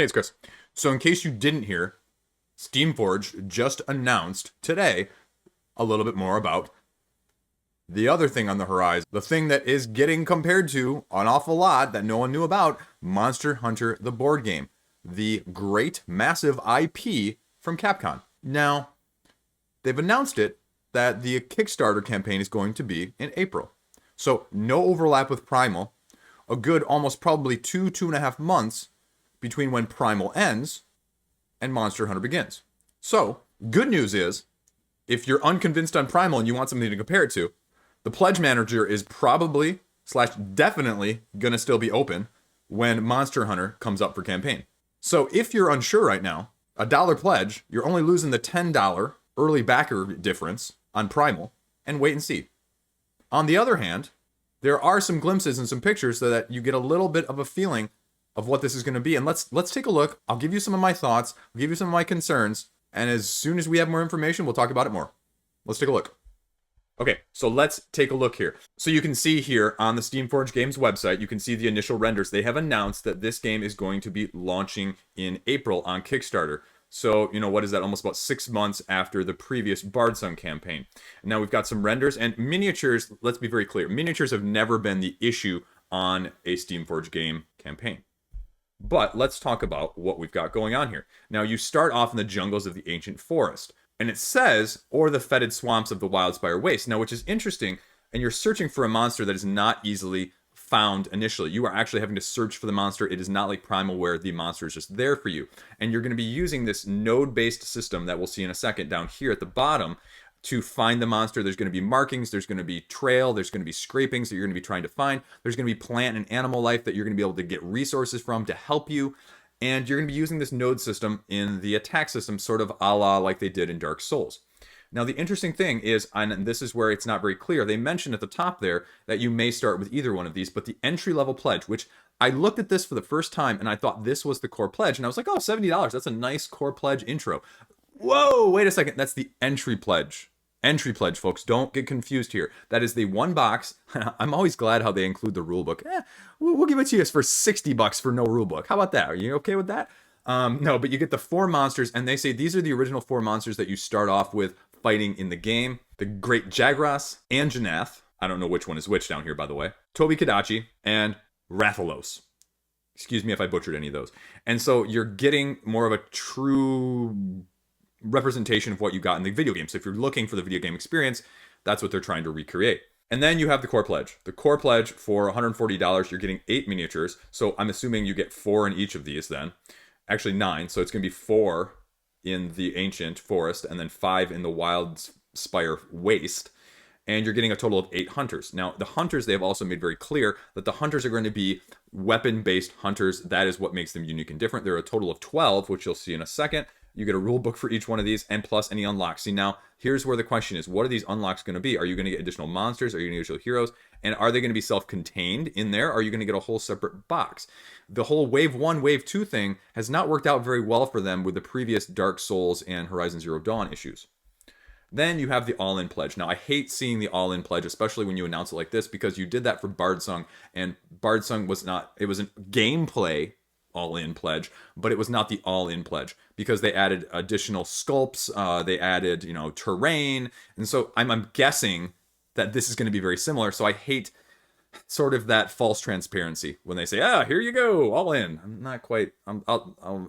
Hey, it's Chris. So, in case you didn't hear, Steamforge just announced today a little bit more about the other thing on the horizon. The thing that is getting compared to an awful lot that no one knew about, Monster Hunter the board game. The great, massive IP from Capcom. Now, they've announced it that the Kickstarter campaign is going to be in April. So, no overlap with Primal. A good almost probably 2.5 months between when Primal ends and Monster Hunter begins. So, good news is, if you're unconvinced on Primal and you want something to compare it to, the Pledge Manager is probably / definitely going to still be open when Monster Hunter comes up for campaign. So if you're unsure right now, $1 pledge, you're only losing the $10 early backer difference on Primal, and wait and see. On the other hand, there are some glimpses and some pictures so that you get a little bit of a feeling of what this is going to be. And let's take a look. I'll give you some of my thoughts. I'll give you some of my concerns. And as soon as we have more information, we'll talk about it more. Let's take a look. Okay, so let's take a look here. So you can see here on the Steamforge Games website, you can see the initial renders. They have announced that this game is going to be launching in April on Kickstarter. So, what is that? Almost about 6 months after the previous Bardsung campaign. Now we've got some renders and miniatures. Let's be very clear. Miniatures have never been the issue on a Steamforge game campaign. But let's talk about what we've got going on here. Now, you start off in the jungles of the ancient forest. And it says, or the fetid swamps of the Wildspire Waste. Now, which is interesting, and you're searching for a monster that is not easily found initially. You are actually having to search for the monster. It is not like Primal where the monster is just there for you. And you're going to be using this node-based system that we'll see in a second down here at the bottom to find the monster. There's going to be markings, there's going to be trail, there's going to be scrapings that you're going to be trying to find. There's going to be plant and animal life that you're going to be able to get resources from to help you. And you're going to be using this node system in the attack system, sort of a la like they did in Dark Souls. Now, the interesting thing is, and this is where it's not very clear, they mentioned at the top there that you may start with either one of these, but the entry-level pledge, which I looked at this for the first time, and I thought this was the core pledge, and I was like, oh, $70, that's a nice core pledge intro. Whoa, wait a second, that's the entry pledge. Entry pledge, folks. Don't get confused here. That is the one box. I'm always glad how they include the rulebook. We'll give it to you for $60 for no rulebook. How about that? Are you okay with that? No, but you get the 4 monsters, and they say these are the original 4 monsters that you start off with fighting in the game. The Great Jagras, Anjanath. I don't know which one is which down here, by the way. Tobi Kadachi, and Rathalos. Excuse me if I butchered any of those. And so you're getting more of a true representation of what you got in the video game. So if you're looking for the video game experience, that's what they're trying to recreate. And then you have the core pledge. The core pledge for $140, you're getting 8 miniatures. So I'm assuming you get 4 in each of these then. Actually 9. So it's going to be 4 in the ancient forest and then 5 in the Wildspire Waste. And you're getting a total of 8 hunters. Now, the hunters, they have also made very clear that the hunters are going to be weapon-based hunters. That is what makes them unique and different. There are a total of 12, which you'll see in a second. You get a rule book for each one of these, and plus any unlocks. See, now, here's where the question is, what are these unlocks going to be? Are you going to get additional monsters? Are you going to get additional heroes? And are they going to be self-contained in there? Or are you going to get a whole separate box? The whole Wave 1, Wave 2 thing has not worked out very well for them with the previous Dark Souls and Horizon Zero Dawn issues. Then you have the all-in pledge. Now, I hate seeing the all-in pledge, especially when you announce it like this, because you did that for Bardsung, and Bardsung was not, it was a gameplay all-in pledge, but it was not the all-in pledge because they added additional sculpts, they added, terrain, and so I'm guessing that this is going to be very similar. So I hate sort of that false transparency when they say, here you go, all in. I'm not quite.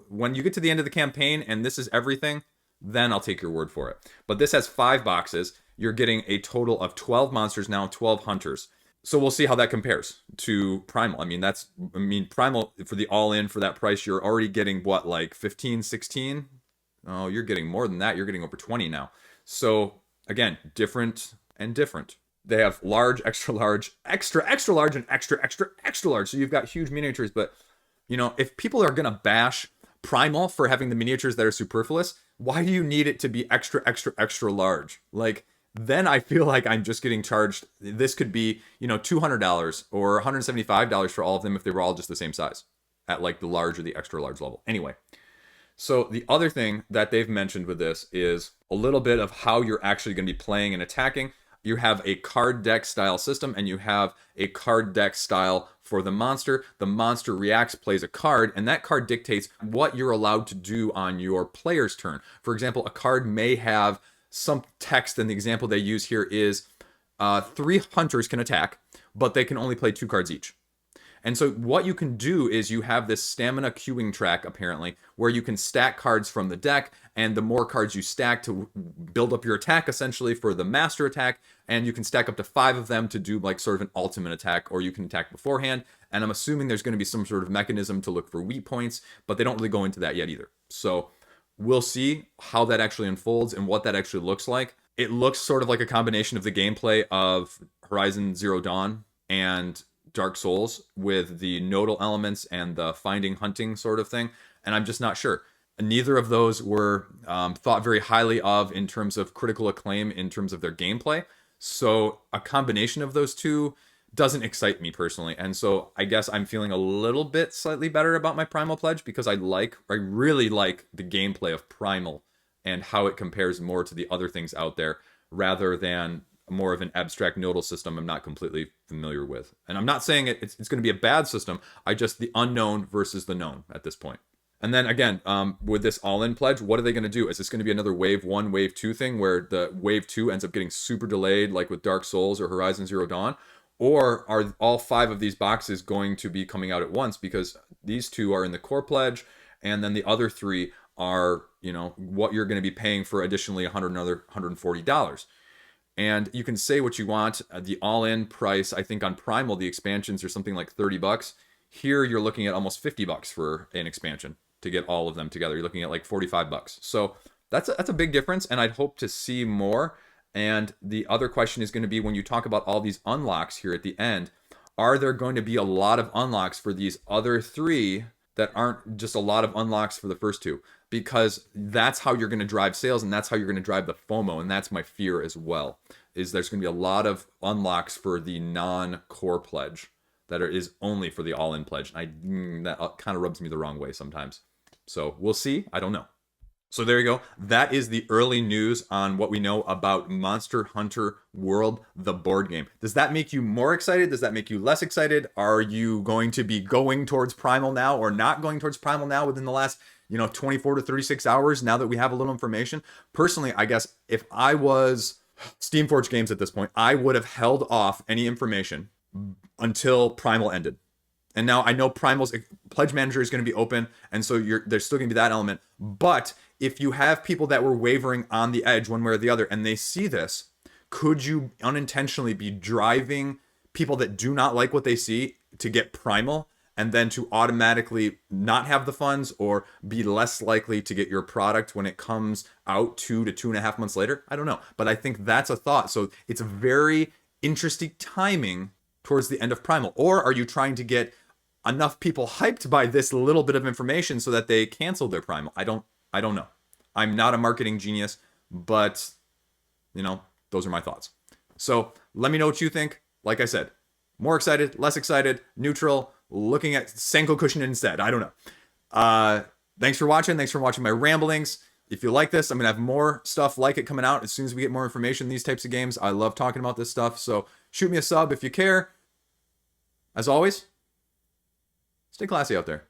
When you get to the end of the campaign and this is everything, then I'll take your word for it. But this has 5 boxes. You're getting a total of 12 monsters now, 12 hunters. So we'll see how that compares to Primal. Primal, for the all-in for that price, you're already getting, what, like 15, 16? Oh, you're getting more than that. You're getting over 20 now. So, again, different and different. They have large, extra large, extra, extra large, and extra, extra, extra large. So you've got huge miniatures. But, if people are going to bash Primal for having the miniatures that are superfluous, why do you need it to be extra, extra, extra large? Then I feel like I'm just getting charged. This could be, $200 or $175 for all of them if they were all just the same size at like the large or the extra large level. Anyway, so the other thing that they've mentioned with this is a little bit of how you're actually going to be playing and attacking. You have a card deck style system, and you have a card deck style for the monster. The monster reacts, plays a card, and that card dictates what you're allowed to do on your player's turn. For example, a card may have some text, and the example they use here is 3 hunters can attack, but they can only play 2 cards each. And so what you can do is you have this stamina queuing track, apparently, where you can stack cards from the deck, and the more cards you stack to build up your attack, essentially, for the master attack, and you can stack up to 5 of them to do like sort of an ultimate attack, or you can attack beforehand. And I'm assuming there's going to be some sort of mechanism to look for weak points, but they don't really go into that yet either. So we'll see how that actually unfolds and what that actually looks like. It looks sort of like a combination of the gameplay of Horizon Zero Dawn and Dark Souls with the nodal elements and the finding hunting sort of thing, and I'm just not sure. Neither of those were thought very highly of in terms of critical acclaim in terms of their gameplay, so a combination of those two doesn't excite me personally, and so I guess I'm feeling a little bit slightly better about my Primal pledge because I really like the gameplay of Primal and how it compares more to the other things out there rather than more of an abstract nodal system I'm not completely familiar with. And I'm not saying it's going to be a bad system. I just the unknown versus the known at this point. And then again, with this all-in pledge, what are they going to do? Is this going to be another wave 1, wave 2 thing where the wave 2 ends up getting super delayed like with Dark Souls or Horizon Zero Dawn? Or are all 5 of these boxes going to be coming out at once? Because these 2 are in the core pledge, and then the other 3 are, you know, what you're going to be paying for additionally another $140. And you can say what you want. The all-in price, I think on Primal, the expansions are something like $30. Here, you're looking at almost $50 for an expansion to get all of them together. You're looking at like $45. So that's a big difference, and I'd hope to see more. And the other question is going to be, when you talk about all these unlocks here at the end, are there going to be a lot of unlocks for these other 3 that aren't just a lot of unlocks for the first 2? Because that's how you're going to drive sales, and that's how you're going to drive the FOMO, and that's my fear as well, is there's going to be a lot of unlocks for the non-core pledge that is only for the all-in pledge. That kind of rubs me the wrong way sometimes. So we'll see. I don't know. So there you go. That is the early news on what we know about Monster Hunter World, the board game. Does that make you more excited? Does that make you less excited? Are you going to be going towards Primal now or not going towards Primal now within the last 24 to 36 hours now that we have a little information? Personally, I guess if I was Steamforged Games at this point, I would have held off any information until Primal ended. And now I know Primal's Pledge Manager is going to be open, and so there's still going to be that element. But if you have people that were wavering on the edge one way or the other, and they see this, could you unintentionally be driving people that do not like what they see to get Primal, and then to automatically not have the funds or be less likely to get your product when it comes out 2 to 2.5 months later? I don't know. But I think that's a thought. So it's a very interesting timing towards the end of Primal. Or are you trying to get enough people hyped by this little bit of information so that they cancel their Primal? I don't know. I'm not a marketing genius, but those are my thoughts. So let me know what you think. Like I said, more excited, less excited, neutral, looking at Senko cushion instead. I don't know. Thanks for watching. Thanks for watching my ramblings. If you like this, I'm going to have more stuff like it coming out as soon as we get more information in these types of games. I love talking about this stuff. So shoot me a sub if you care. As always, stay classy out there.